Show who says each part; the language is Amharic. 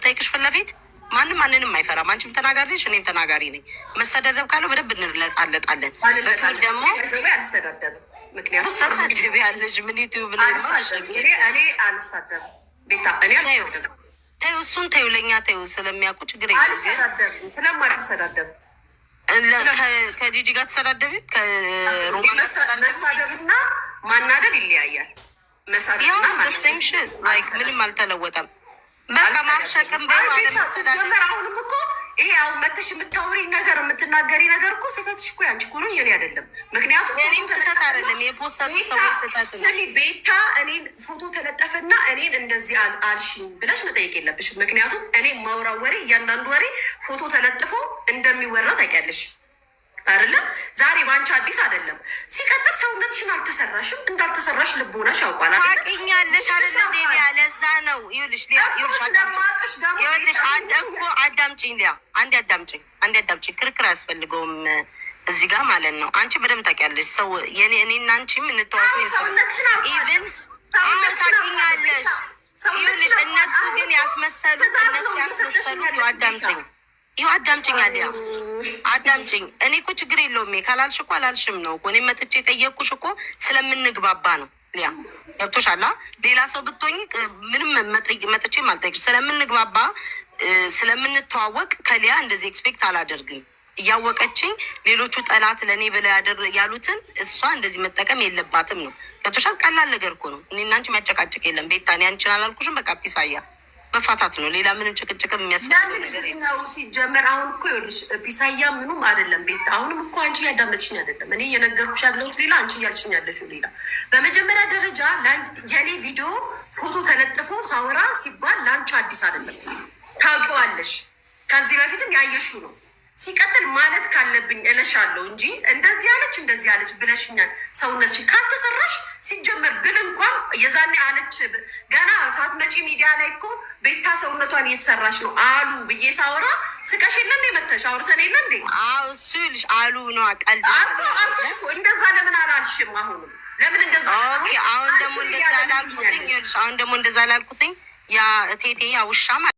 Speaker 1: ጠይቅሽ ፍለፊት ማንም ማንንም አይፈራም። አንቺም ተናጋሪ ነሽ፣ እኔም ተናጋሪ ነኝ። መሰዳደብ ካለው በደንብ እንለጣለጣለን። በቀል ደግሞ
Speaker 2: አልሰዳደብም። ምክንያቱም
Speaker 1: ሰዳደብ ያለሽ ምን ዩቲዩብ ላይ
Speaker 2: እኔ አልሳደብም። ቤታ እኔ አልሳደብም።
Speaker 1: ተይው፣ እሱን ተይው፣ ለእኛ ተይው። ስለሚያውቁ ችግር
Speaker 2: አልሰዳደብም። ስለማልሰዳደብ
Speaker 1: ከጂጂ ጋር ተሰዳደቢ ከሮማ
Speaker 2: መሳደብና ማናደድ ይለያያል። መሳደብና
Speaker 1: ምንም አልተለወጠም። በቃ ማሸቅም
Speaker 2: ጀመር። አሁንም እኮ ይሄ አሁን መተሽ የምታወሪ ነገር የምትናገሪ ነገር እኮ ስህተትሽ እኮ ያንቺ እኮ ነው፣ የኔ አይደለም። ምክንያቱም
Speaker 1: እኔም ስህተት አይደለም የፖስቱ ሰዎች ስህተት ነው።
Speaker 2: ስሚ ቤታ፣ እኔን ፎቶ ተለጠፈና እኔን እንደዚህ አልሽኝ ብለሽ መጠየቅ የለብሽም። ምክንያቱም እኔ ማውራው ወሬ እያንዳንዱ ወሬ ፎቶ ተለጥፎ እንደሚወራ ታውቂያለሽ አይደለም? ዛሬ በአንቺ አዲስ አይደለም። ሲቀጥል ሰውነትሽን አልተሰራሽም፣ እንዳልተሰራሽ ልቦናሽ ያውቃል።
Speaker 1: ታውቂኛለሽ አይደለም? ለዛ ነው ይኸውልሽ፣ አዳምጪኝ ሊያ፣ አንዴ አዳምጪኝ። ክርክር አያስፈልገውም እዚህ ጋር ማለት ነው። አንቺ በደምብ ታውቂያለሽ። ሰው እኔና አንቺም እንተዋወቅ ኢቭን ታውቂኛለሽ። ይኸውልሽ እነሱ ግን ያስመሰሉ አዳምጪኝ አሊያ አዳምጪኝ። እኔ እኮ ችግር የለውም ካላልሽ እኮ አላልሽም ነው እኮ። እኔ መጥቼ የጠየቅኩሽ እኮ ስለምንግባባ ነው ሊያ፣ ገብቶሻል? ሌላ ሰው ብትሆኝ ምንም መጥቼ አልጠይቅሽም። ስለምንግባባ ስለምንተዋወቅ ከሊያ እንደዚህ ኤክስፔክት አላደርግም። እያወቀችኝ ሌሎቹ ጠላት ለእኔ ብለው ያሉትን እሷ እንደዚህ መጠቀም የለባትም ነው። ገብቶሻል? ቀላል ነገር እኮ ነው። እኔና አንቺ የሚያጨቃጭቅ የለም። ቤታ እኔ አንቺን አላልኩሽም። በቃ ፒሳያ መፋታት ነው። ሌላ ምንም ጭቅጭቅም የሚያስፈልገው ነገር
Speaker 2: ነው። ሲጀመር አሁን እኮ ይኸውልሽ ፒሳያ ምኑም አይደለም። ቤት አሁንም እኮ አንቺ እያዳመጥሽኝ አይደለም። እኔ እየነገርኩሽ ያለሁት ሌላ፣ አንቺ እያልሽኝ ያለችው ሌላ። በመጀመሪያ ደረጃ የኔ ቪዲዮ ፎቶ ተለጥፎ ሳወራ ሲባል ለአንቺ አዲስ አይደለም፣ ታውቂዋለሽ። ከዚህ በፊትም ያየሽው ነው። ሲቀጥል ማለት ካለብኝ እለሻለሁ እንጂ እንደዚህ አለች ብለሽኛል። ሰውነትሽ ካልተሰራሽ ሲጀመር ብል እንኳን የዛኔ አለች ገና ሳትመጪ ሚዲያ ላይ እኮ ቤታ ሰውነቷን እየተሰራች ነው አሉ ብዬ ሳወራ ስቀሽ የለ እንዴ? መተሽ አውርተን የለ እንዴ?
Speaker 1: እሱ ይልሽ አሉ ነው ቀልድ
Speaker 2: አልኩሽ እኮ። እንደዛ ለምን አላልሽም? አሁንም ለምን እንደዛ?
Speaker 1: አሁን ደግሞ እንደዛ ላልኩትኝ ያ እቴቴ ያ ውሻ